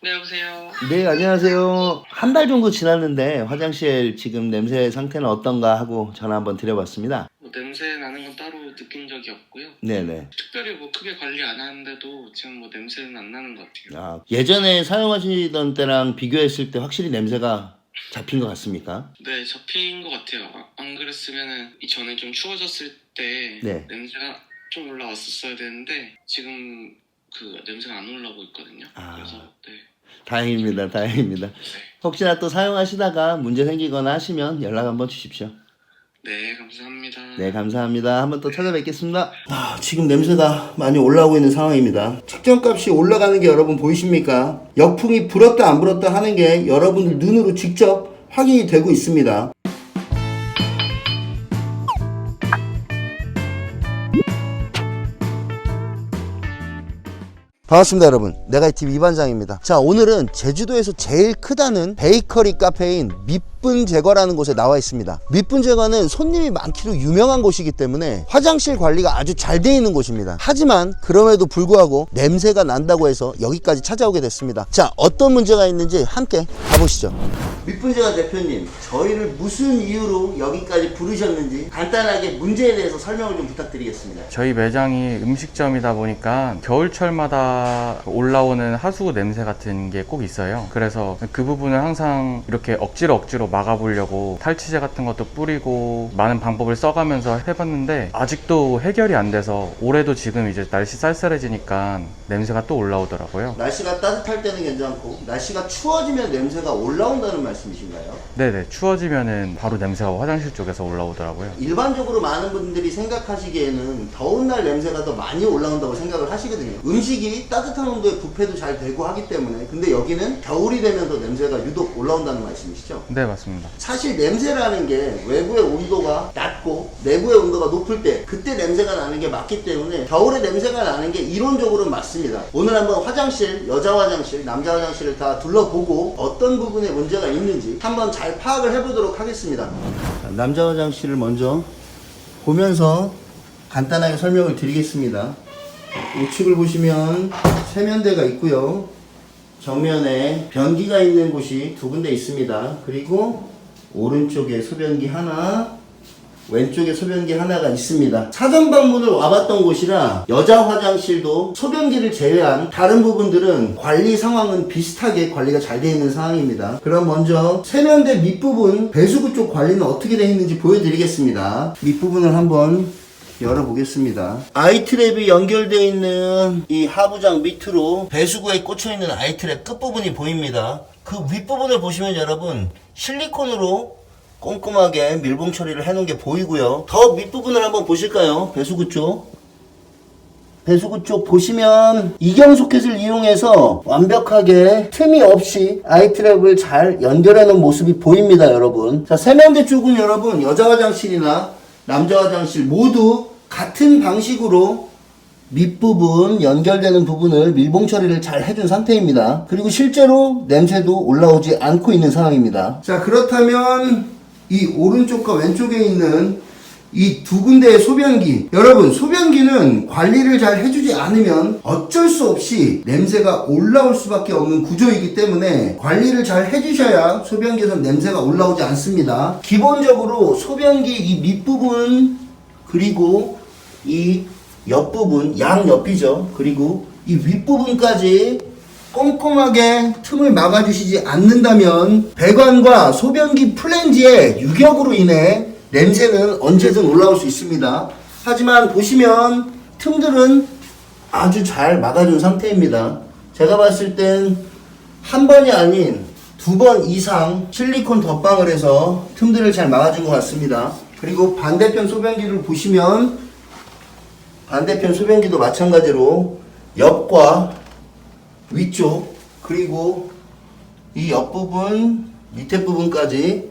네, 여보세요. 네, 안녕하세요. 한 달 정도 지났는데 화장실 지금 냄새 상태는 어떤가 하고 전화 한번 드려봤습니다. 뭐 냄새 나는 건 따로 느낀 적이 없고요. 네네. 특별히 뭐 크게 관리 안 하는데도 지금 뭐 냄새는 안 나는 것 같아요. 예전에 사용하시던 때랑 비교했을 때 확실히 냄새가 잡힌 것 같습니까? 네, 접힌 것 같아요. 안 그랬으면은 이전에 좀 추워졌을 때 네. 냄새가 좀 올라왔었어야 되는데 지금 그 냄새가 안 올라오고 있거든요. 그래서 네. 다행입니다. 다행입니다. 혹시나 또 사용하시다가 문제 생기거나 하시면 연락 한번 주십시오. 네, 감사합니다. 네, 감사합니다. 한번 또 찾아뵙겠습니다. 지금 냄새가 많이 올라오고 있는 상황입니다. 측정값이 올라가는 게 여러분 보이십니까? 역풍이 불었다 안 불었다 하는 게 여러분들 눈으로 직접 확인이 되고 있습니다. 반갑습니다 여러분, 내가이TV 이반장입니다. 자, 오늘은 제주도에서 제일 크다는 베이커리 카페인 밑분 제거라는 곳에 나와 있습니다. 밑분 제거는 손님이 많기로 유명한 곳이기 때문에 화장실 관리가 아주 잘 되어 있는 곳입니다. 하지만 그럼에도 불구하고 냄새가 난다고 해서 여기까지 찾아오게 됐습니다. 자, 어떤 문제가 있는지 함께 가보시죠. 밑분 제거 대표님, 저희를 무슨 이유로 여기까지 부르셨는지 간단하게 문제에 대해서 설명을 좀 부탁드리겠습니다. 저희 매장이 음식점이다 보니까 겨울철마다 올라오는 하수구 냄새 같은 게 꼭 있어요. 그래서 그 부분을 항상 이렇게 억지로 막아보려고 탈취제 같은 것도 뿌리고 많은 방법을 써가면서 해봤는데 아직도 해결이 안 돼서 올해도 지금 이제 날씨 쌀쌀해지니까 냄새가 또 올라오더라고요. 날씨가 따뜻할 때는 괜찮고 날씨가 추워지면 냄새가 올라온다는 말씀이신가요? 네네, 추워지면은 바로 냄새가 화장실 쪽에서 올라오더라고요. 일반적으로 많은 분들이 생각하시기에는 더운 날 냄새가 더 많이 올라온다고 생각을 하시거든요. 음식이 따뜻한 온도에 부패도 잘 되고 하기 때문에. 근데 여기는 겨울이 되면 더 냄새가 유독 올라온다는 말씀이시죠? 네, 맞습니다. 사실 냄새라는 게 외부의 온도가 낮고 내부의 온도가 높을 때 그때 냄새가 나는 게 맞기 때문에 겨울에 냄새가 나는 게 이론적으로는 맞습니다. 오늘 한번 화장실, 여자 화장실, 남자 화장실을 다 둘러보고 어떤 부분에 문제가 있는지 한번 잘 파악을 해보도록 하겠습니다. 남자 화장실을 먼저 보면서 간단하게 설명을 드리겠습니다. 우측을 보시면 세면대가 있고요. 정면에 변기가 있는 곳이 두 군데 있습니다. 그리고 오른쪽에 소변기 하나, 왼쪽에 소변기 하나가 있습니다. 사전 방문을 와봤던 곳이라 여자 화장실도 소변기를 제외한 다른 부분들은 관리 상황은 비슷하게 관리가 잘 되어 있는 상황입니다. 그럼 먼저 세면대 밑부분 배수구 쪽 관리는 어떻게 되어 있는지 보여드리겠습니다. 밑부분을 한번 열어보겠습니다. 아이트랩이 연결되어 있는 이 하부장 밑으로 배수구에 꽂혀있는 아이트랩 끝부분이 보입니다. 그 윗부분을 보시면 여러분 실리콘으로 꼼꼼하게 밀봉 처리를 해놓은 게 보이고요. 더 밑부분을 한번 보실까요? 배수구 쪽. 배수구 쪽 보시면 이경 소켓을 이용해서 완벽하게 틈이 없이 아이트랩을 잘 연결해 놓은 모습이 보입니다, 여러분. 자, 세면대 쪽은 여러분 여자 화장실이나 남자 화장실 모두 같은 방식으로 밑부분 연결되는 부분을 밀봉 처리를 잘 해준 상태입니다. 그리고 실제로 냄새도 올라오지 않고 있는 상황입니다. 자, 그렇다면 이 오른쪽과 왼쪽에 있는 이 두 군데의 소변기, 여러분 소변기는 관리를 잘 해주지 않으면 어쩔 수 없이 냄새가 올라올 수밖에 없는 구조이기 때문에 관리를 잘 해주셔야 소변기에서 냄새가 올라오지 않습니다. 기본적으로 소변기 이 밑부분 그리고 이 옆부분, 양옆이죠. 그리고 이 윗부분까지 꼼꼼하게 틈을 막아주시지 않는다면 배관과 소변기 플랜지의 유격으로 인해 냄새는 언제든 올라올 수 있습니다. 하지만 보시면 틈들은 아주 잘 막아준 상태입니다. 제가 봤을 땐 한 번이 아닌 두 번 이상 실리콘 덧방을 해서 틈들을 잘 막아준 것 같습니다. 그리고 반대편 소변기를 보시면 반대편 소변기도 마찬가지로 옆과 위쪽 그리고 이 옆부분 밑에 부분까지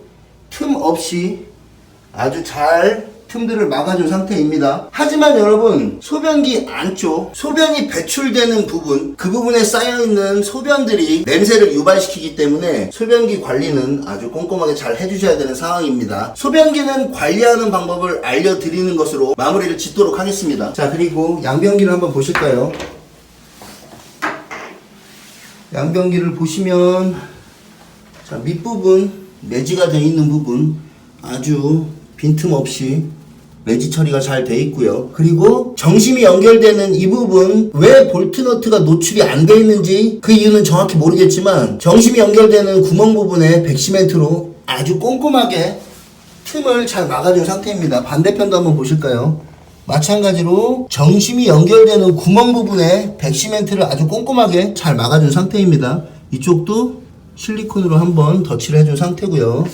틈 없이 아주 잘 틈들을 막아준 상태입니다. 하지만 여러분 소변기 안쪽 소변이 배출되는 부분 그 부분에 쌓여있는 소변들이 냄새를 유발시키기 때문에 소변기 관리는 아주 꼼꼼하게 잘 해주셔야 되는 상황입니다. 소변기는 관리하는 방법을 알려드리는 것으로 마무리를 짓도록 하겠습니다. 자, 그리고 양변기를 한번 보실까요? 양변기를 보시면 자, 밑부분 매지가 되어 있는 부분 아주 빈틈없이 매지 처리가 잘 되어 있고요. 그리고 정심이 연결되는 이 부분 왜 볼트너트가 노출이 안 되어 있는지 그 이유는 정확히 모르겠지만 정심이 연결되는 구멍 부분에 백시멘트로 아주 꼼꼼하게 틈을 잘 막아준 상태입니다. 반대편도 한번 보실까요? 마찬가지로 정심이 연결되는 구멍 부분에 백시멘트를 아주 꼼꼼하게 잘 막아준 상태입니다. 이쪽도 실리콘으로 한번 덧칠을 해준 상태고요.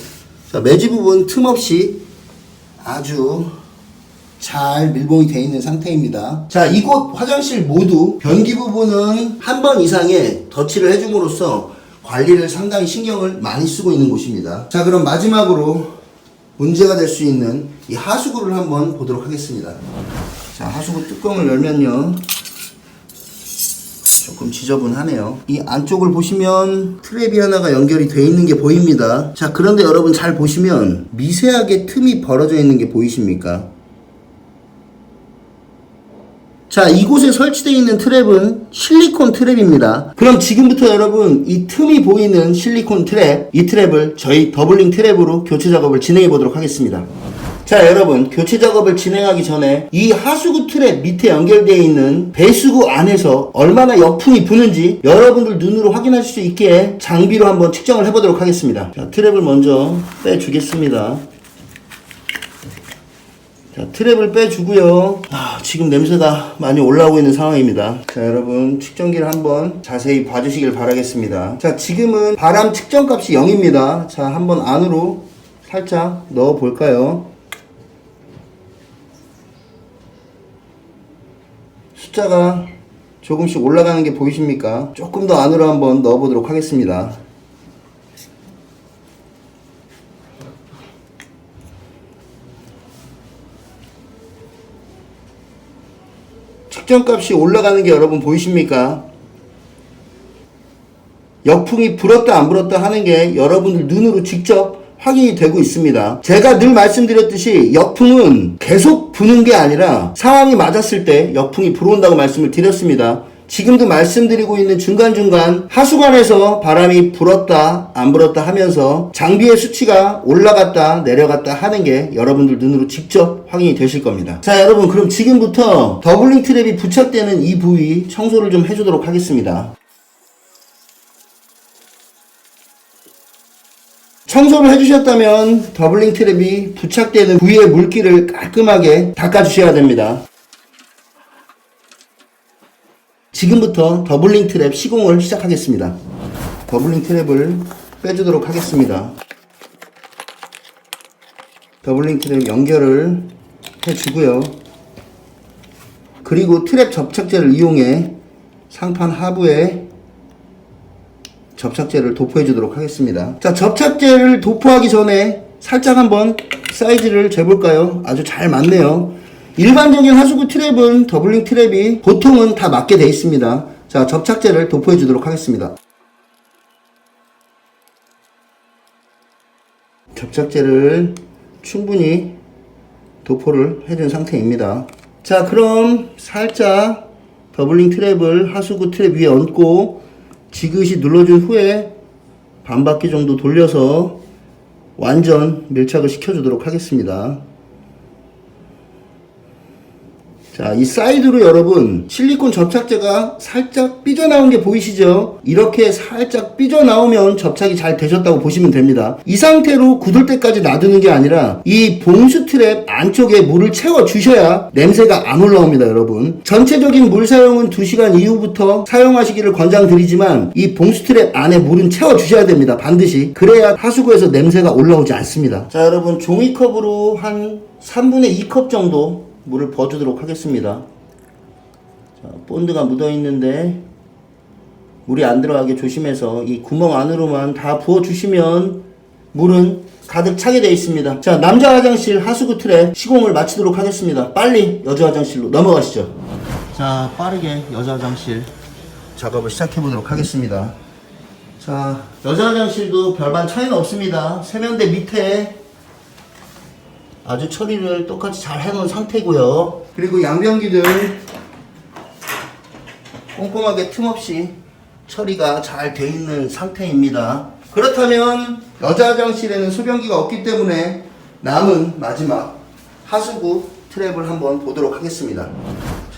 자, 매지 부분 틈 없이 아주 잘 밀봉이 되어 있는 상태입니다. 자, 이곳 화장실 모두 변기 부분은 한 번 이상의 덧칠을 해줌으로써 관리를 상당히 신경을 많이 쓰고 있는 곳입니다. 자, 그럼 마지막으로 문제가 될 수 있는 이 하수구를 한번 보도록 하겠습니다. 자, 하수구 뚜껑을 열면요, 조금 지저분하네요. 이 안쪽을 보시면 트랩이 하나가 연결이 되어 있는 게 보입니다. 자, 그런데 여러분 잘 보시면 미세하게 틈이 벌어져 있는 게 보이십니까? 자, 이곳에 설치되어 있는 트랩은 실리콘 트랩입니다. 그럼 지금부터 여러분 이 틈이 보이는 실리콘 트랩, 이 트랩을 저희 더블링 트랩으로 교체 작업을 진행해 보도록 하겠습니다. 자, 여러분 교체 작업을 진행하기 전에 이 하수구 트랩 밑에 연결되어 있는 배수구 안에서 얼마나 역풍이 부는지 여러분들 눈으로 확인하실 수 있게 장비로 한번 측정을 해보도록 하겠습니다. 자, 트랩을 먼저 빼주겠습니다. 자, 트랩을 빼주고요. 지금 냄새가 많이 올라오고 있는 상황입니다. 자, 여러분 측정기를 한번 자세히 봐주시길 바라겠습니다. 자, 지금은 바람 측정값이 0입니다. 자, 한번 안으로 살짝 넣어 볼까요? 숫자가 조금씩 올라가는 게 보이십니까? 조금 더 안으로 한번 넣어 보도록 하겠습니다. 측정값이 올라가는 게 여러분 보이십니까? 역풍이 불었다 안 불었다 하는 게 여러분들 눈으로 직접 확인이 되고 있습니다. 제가 늘 말씀드렸듯이 역풍은 계속 부는 게 아니라 상황이 맞았을 때 역풍이 불어온다고 말씀을 드렸습니다. 지금도 말씀드리고 있는 중간중간 하수관에서 바람이 불었다 안 불었다 하면서 장비의 수치가 올라갔다 내려갔다 하는 게 여러분들 눈으로 직접 확인이 되실 겁니다. 자, 여러분 그럼 지금부터 더블링 트랩이 부착되는 이 부위 청소를 좀 해주도록 하겠습니다. 청소를 해주셨다면 더블링 트랩이 부착되는 부위의 물기를 깔끔하게 닦아주셔야 됩니다. 지금부터 더블링 트랩 시공을 시작하겠습니다. 더블링 트랩을 빼주도록 하겠습니다. 더블링 트랩 연결을 해주고요. 그리고 트랩 접착제를 이용해 상판 하부에 접착제를 도포해 주도록 하겠습니다. 자, 접착제를 도포하기 전에 살짝 한번 사이즈를 재볼까요? 아주 잘 맞네요. 일반적인 하수구 트랩은 더블링 트랩이 보통은 다 맞게 되어 있습니다. 자, 접착제를 도포해 주도록 하겠습니다. 접착제를 충분히 도포를 해준 상태입니다. 자, 그럼 살짝 더블링 트랩을 하수구 트랩 위에 얹고 지그시 눌러준 후에 반바퀴 정도 돌려서 완전 밀착을 시켜주도록 하겠습니다. 자, 이 사이드로 여러분 실리콘 접착제가 살짝 삐져나온 게 보이시죠? 이렇게 살짝 삐져나오면 접착이 잘 되셨다고 보시면 됩니다. 이 상태로 굳을 때까지 놔두는 게 아니라 이 봉수 트랩 안쪽에 물을 채워 주셔야 냄새가 안 올라옵니다, 여러분. 전체적인 물 사용은 2시간 이후부터 사용하시기를 권장드리지만 이 봉수 트랩 안에 물은 채워 주셔야 됩니다, 반드시. 그래야 하수구에서 냄새가 올라오지 않습니다. 자, 여러분 종이컵으로 한 3분의 2컵 정도 물을 부어주도록 하겠습니다. 자, 본드가 묻어있는데 물이 안 들어가게 조심해서 이 구멍 안으로만 다 부어주시면 물은 가득 차게 되어 있습니다. 자, 남자 화장실 하수구 트랩 시공을 마치도록 하겠습니다. 빨리 여자 화장실로 넘어가시죠. 자, 빠르게 여자 화장실 작업을 시작해 보도록 하겠습니다. 자, 여자 화장실도 별반 차이는 없습니다. 세면대 밑에 아주 처리를 똑같이 잘 해놓은 상태고요. 그리고 양변기들 꼼꼼하게 틈없이 처리가 잘 돼 있는 상태입니다. 그렇다면 여자 화장실에는 소변기가 없기 때문에 남은 마지막 하수구 트랩을 한번 보도록 하겠습니다.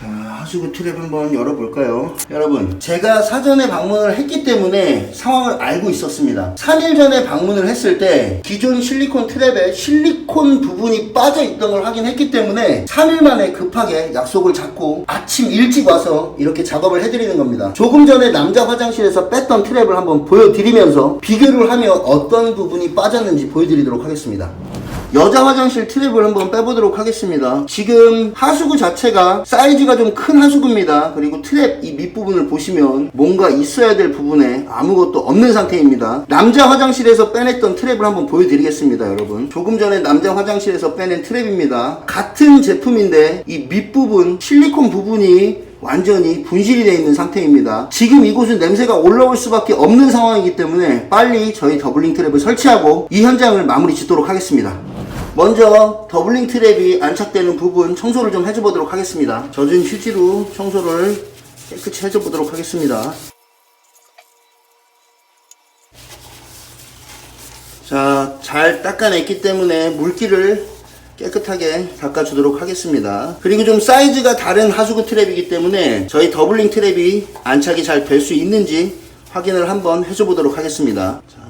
자, 하수구 트랩 한번 열어볼까요? 여러분, 제가 사전에 방문을 했기 때문에 상황을 알고 있었습니다. 3일 전에 방문을 했을 때 기존 실리콘 트랩에 실리콘 부분이 빠져 있던 걸 확인했기 때문에 3일 만에 급하게 약속을 잡고 아침 일찍 와서 이렇게 작업을 해드리는 겁니다. 조금 전에 남자 화장실에서 뺐던 트랩을 한번 보여드리면서 비교를 하며 어떤 부분이 빠졌는지 보여드리도록 하겠습니다. 여자 화장실 트랩을 한번 빼보도록 하겠습니다. 지금 하수구 자체가 사이즈가 좀 큰 하수구입니다. 그리고 트랩 이 밑부분을 보시면 뭔가 있어야 될 부분에 아무것도 없는 상태입니다. 남자 화장실에서 빼냈던 트랩을 한번 보여드리겠습니다, 여러분. 조금 전에 남자 화장실에서 빼낸 트랩입니다. 같은 제품인데 이 밑부분 실리콘 부분이 완전히 분실이 되어 있는 상태입니다. 지금 이곳은 냄새가 올라올 수밖에 없는 상황이기 때문에 빨리 저희 더블링 트랩을 설치하고 이 현장을 마무리 짓도록 하겠습니다. 먼저 더블링 트랩이 안착되는 부분 청소를 좀 해줘보도록 하겠습니다. 젖은 휴지로 청소를 깨끗이 해줘보도록 하겠습니다. 자, 잘 닦아냈기 때문에 물기를 깨끗하게 닦아주도록 하겠습니다. 그리고 좀 사이즈가 다른 하수구 트랩이기 때문에 저희 더블링 트랩이 안착이 잘 될 수 있는지 확인을 한번 해줘보도록 하겠습니다. 자,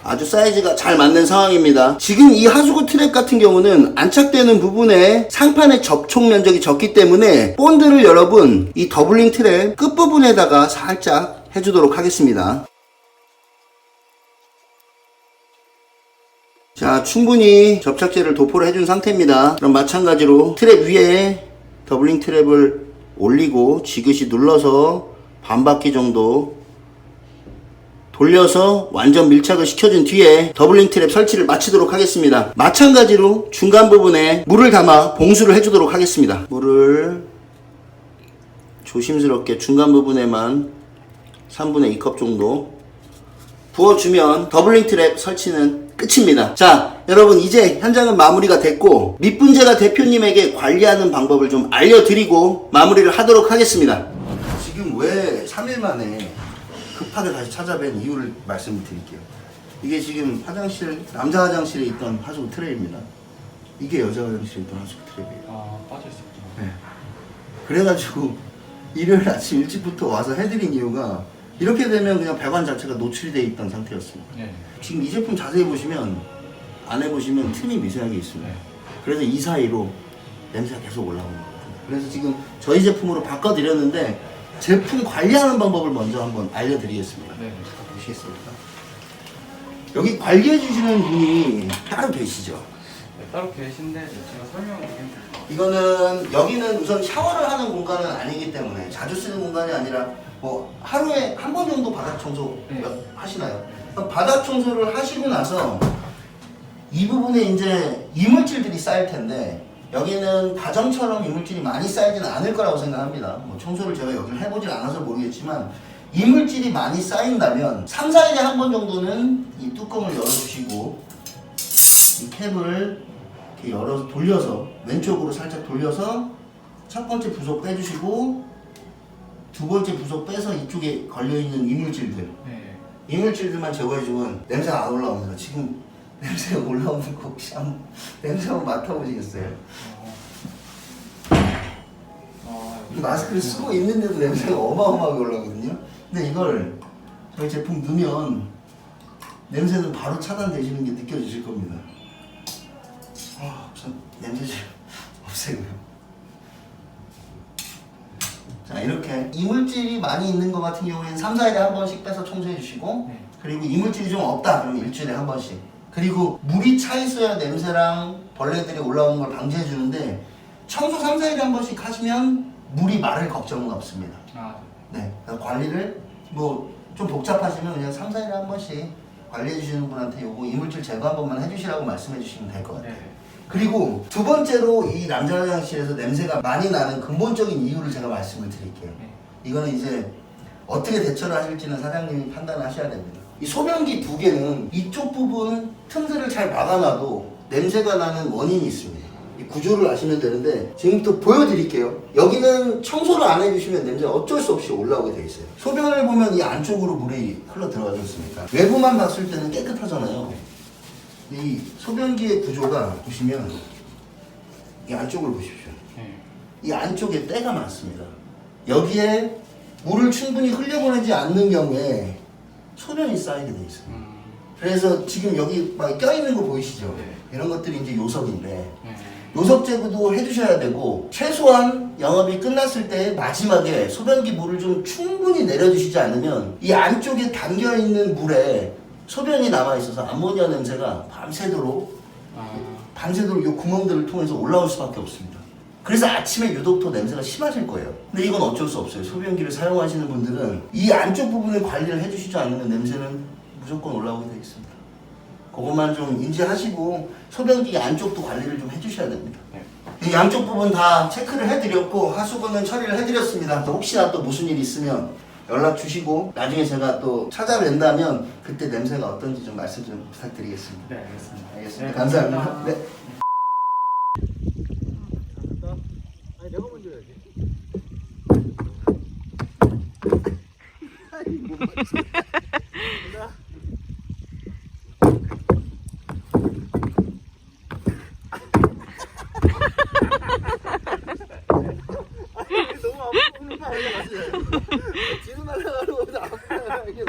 아주 사이즈가 잘 맞는 상황입니다. 지금 이 하수구 트랩 같은 경우는 안착되는 부분에 상판의 접촉 면적이 적기 때문에 본드를 여러분 이 더블링 트랩 끝부분에다가 살짝 해주도록 하겠습니다. 자, 충분히 접착제를 도포를 해준 상태입니다. 그럼 마찬가지로 트랩 위에 더블링 트랩을 올리고 지그시 눌러서 반 바퀴 정도 돌려서 완전 밀착을 시켜준 뒤에 더블링 트랩 설치를 마치도록 하겠습니다. 마찬가지로 중간 부분에 물을 담아 봉수를 해주도록 하겠습니다. 물을 조심스럽게 중간 부분에만 3분의 2컵 정도 부어주면 더블링 트랩 설치는 끝입니다. 자, 여러분 이제 현장은 마무리가 됐고 밑분재가 대표님에게 관리하는 방법을 좀 알려드리고 마무리를 하도록 하겠습니다. 지금 왜 3일 만에 급하게 다시 찾아뵌 이유를 말씀을 드릴게요. 이게 지금 화장실, 남자 화장실에 있던 하수구 트레이입니다. 이게 여자 화장실에 있던 하수구 트레이예요. 아, 빠져있었죠. 네. 그래가지고 일요일 아침 일찍부터 와서 해드린 이유가 이렇게 되면 그냥 배관 자체가 노출이 되어 있던 상태였습니다. 네. 지금 이 제품 자세히 보시면 안에 보시면 틈이 미세하게 있습니다. 네. 그래서 이 사이로 냄새가 계속 올라오는 것 같아요. 그래서 지금 저희 제품으로 바꿔드렸는데 제품 관리하는 방법을 먼저 한번 알려드리겠습니다. 네. 보시겠습니까? 여기 관리해 주시는 분이 따로 계시죠? 네, 따로 계신데 제가 설명드리면 이거는 여기는 우선 샤워를 하는 공간은 아니기 때문에 자주 쓰는 공간이 아니라 뭐 하루에 한 번 정도 바닥 청소 네. 하시나요? 그럼 바닥 청소를 하시고 나서 이 부분에 이제 이물질들이 쌓일 텐데 여기는 가정처럼 이물질이 많이 쌓이지는 않을 거라고 생각합니다. 뭐 청소를 제가 여기를 해보질 않아서 모르겠지만 이물질이 많이 쌓인다면 3, 4일에 한 번 정도는 이 뚜껑을 열어주시고 이 캡을 이렇게 열어서 돌려서 왼쪽으로 살짝 돌려서 첫 번째 부속 빼주시고 두 번째 부속 빼서 이쪽에 걸려있는 이물질들 네. 이물질들만 제거해주면 냄새가 안 올라옵니다. 지금 냄새가 올라오는 거 혹시 한번 냄새 한번 맡아보시겠어요? 마스크를 쓰고 있는데도 냄새가 어마어마하게 올라오거든요. 근데 이걸 저희 제품 넣으면 냄새는 바로 차단되시는 게 느껴지실 겁니다. 전 냄새 좀 없애고요. 자, 이렇게 이물질이 많이 있는 것 같은 경우에는 3, 4일에 한 번씩 빼서 청소해 주시고 네. 그리고 이물질이 좀 없다 그러면 일주일에 한 번씩 그리고 물이 차 있어야 냄새랑 벌레들이 올라오는 걸 방지해 주는데 청소 3, 4일에 한 번씩 하시면 물이 마를 걱정은 없습니다. 아, 네, 그래서 관리를 뭐 좀 복잡하시면 그냥 3, 4일에 한 번씩 관리해 주시는 분한테 요거 이물질 제거 한 번만 해주시라고 말씀해 주시면 될 것 같아요. 네. 그리고 두 번째로 이 남자 화장실에서 냄새가 많이 나는 근본적인 이유를 제가 말씀을 드릴게요. 네. 이거는 이제 어떻게 대처를 하실지는 사장님이 판단하셔야 됩니다. 이 소변기 두 개는 이쪽 부분 틈들을 잘 막아놔도 냄새가 나는 원인이 있습니다. 이 구조를 아시면 되는데 지금부터 보여드릴게요. 여기는 청소를 안 해주시면 냄새가 어쩔 수 없이 올라오게 돼 있어요. 소변을 보면 이 안쪽으로 물이 흘러 들어가지 않습니까? 외부만 봤을 때는 깨끗하잖아요. 이 소변기의 구조가 보시면 이 안쪽을 보십시오. 이 안쪽에 때가 많습니다. 여기에 물을 충분히 흘려보내지 않는 경우에 소변이 쌓이게 돼 있어요. 그래서 지금 여기 막 껴있는 거 보이시죠? 이런 것들이 이제 요석인데 요석 제거도 해주셔야 되고 최소한 영업이 끝났을 때 마지막에 소변기 물을 좀 충분히 내려주시지 않으면 이 안쪽에 담겨있는 물에 소변이 남아있어서 암모니아 냄새가 밤새도록 이 구멍들을 통해서 올라올 수밖에 없습니다. 그래서 아침에 유독 더 냄새가 심하실 거예요. 근데 이건 어쩔 수 없어요. 소변기를 사용하시는 분들은 이 안쪽 부분을 관리를 해주시지 않으면 냄새는 무조건 올라오게 되어 있습니다. 그것만 좀 인지하시고 소변기 안쪽도 관리를 좀 해주셔야 됩니다. 이 양쪽 부분 다 체크를 해드렸고 하수구는 처리를 해드렸습니다. 혹시나 또 무슨 일 있으면 연락 주시고 나중에 제가 또 찾아뵌다면 그때 냄새가 어떤지 좀 말씀 좀 부탁드리겠습니다. 네, 알겠습니다. 알겠습니다. 감사합니다. 네. 아니 내가 먼저 해야지. 너무 아프는 거 아니야? 뒤로 날아가는 거보다 아프다. 이게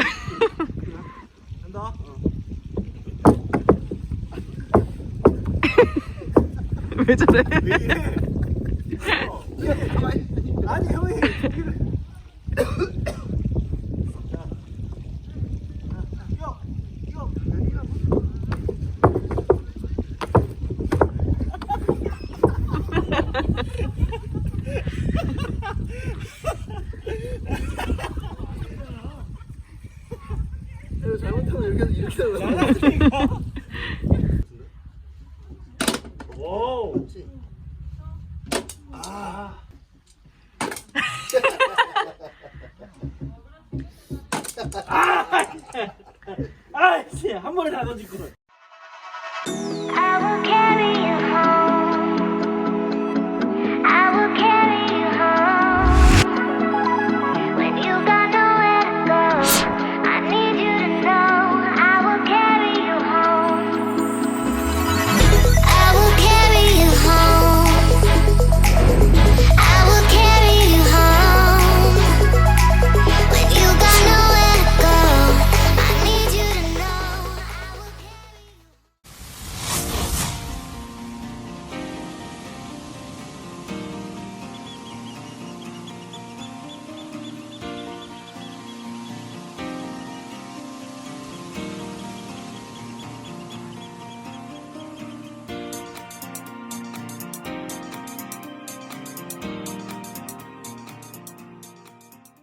간다. 왜 저래? 왜 이래? 아니 형이 여기를 이거 여기가 이거 잘못하면 이렇게 올라가. 와우. 아이씨 한 번에 다 던질 거를.